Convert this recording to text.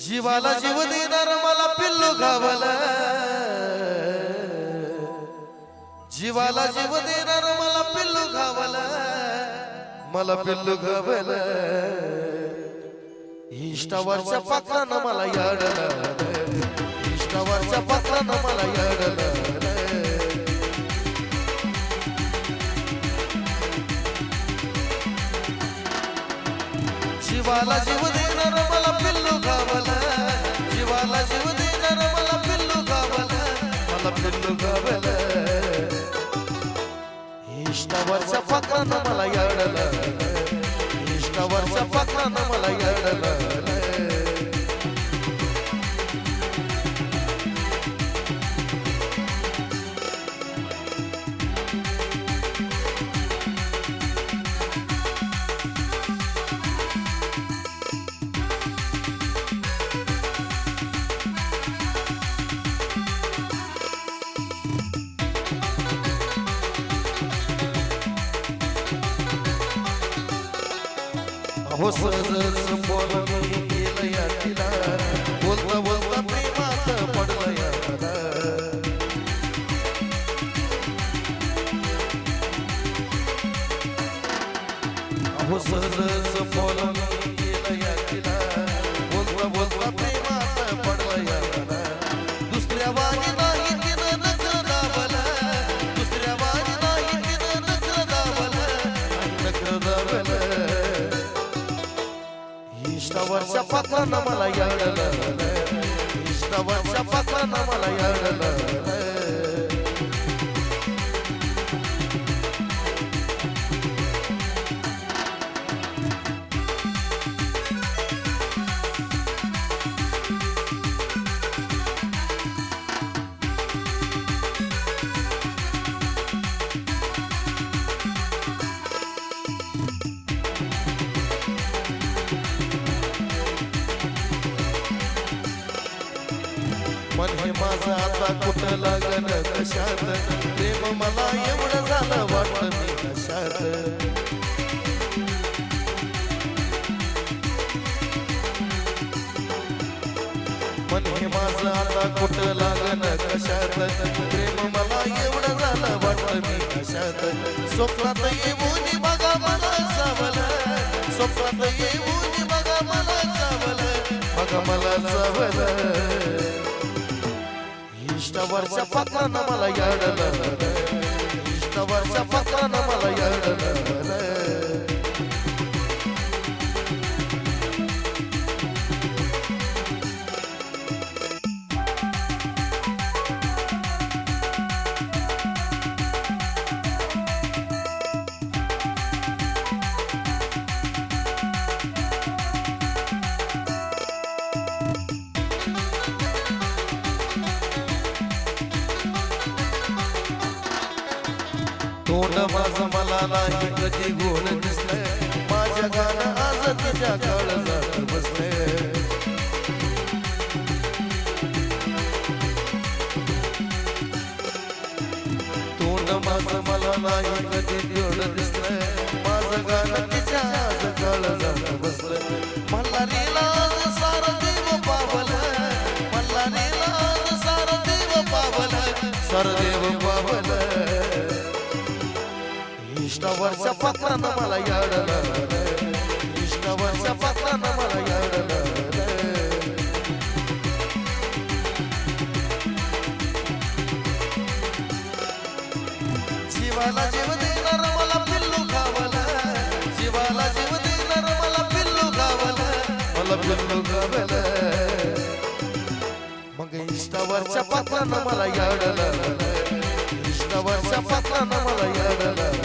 जीवाला जीव देणार मला पिल्लू गावला, जीवाला जीव देणार मला पिल्लू गावला, मला पिल्लू गावला. इष्टावरच्या पाखरानं मला याडलं, इष्टावरच्या पाखरानं मला याडलं. जीवाला जीव देणार मला पिल्लू गावला, जीवाला जीव देणार मला पिल्लू गावला, मला पिल्लू गावला. इष्टावरच्या पाखरानं मला याडलं, इष्टावरच्या पाखरानं मला याडलं. हो सहज बोलून गेलं या तिला, बोलता बोलता प्रेमात पडलं या मला. हो सहज बोलून गेलं या तिला, बोलता बोलता प्रेमात पडलं या मला. दुसऱ्या वाणी नाही तिनं नजर दाबला, दुसऱ्या वाणी नाही तिनं नजर दाबला, नजर दाबला. इष्टावरच्या पाखरानं मला याडलं, इष्टावरच्या पाखरानं मला याडलं. मन हे माझं आता कुठं लागन कशात, प्रेम मला एवढं झालं वाटलं मी कशात. मन हे माझं आता कुठं लागन कशात, प्रेम मला एवढं झालं वाटलं मी कशात. स्वप्नात येऊन बघा मला सावलं, स्वप्नात येऊन बघा मला सावलं, बघा मला सावलं. इष्टावरच्या पाखरानं मला याडलं, इष्टावरच्या पाखरानं मला याडलं. तोंड माझं मला नाही कधी गोड दिसलंय, माझ्या गाणं आज तुझ्या काळजात बसलंय. तोंड माझं मला नाही कधी गोड दिसलंय, माझं गाणं तिच्या आज काळजात बसलंय. मल्हारीला आज सारं देव पावलं, मल्हारीला आज सारं देव पावलं, सारं देव पावलं. इष्टावरच्या पाखरानं मला याडलं, इष्टावरच्या पाखरानं मला याडलं. जीवाला जीव देणार मला पिल्लू गावला, जीवाला जीव देणार मला पिल्लू गावला, मला पिल्लू गावला. मग इष्टावरच्या पाखरानं मला याडलं, इष्टावरच्या पाखरानं मला याडलं.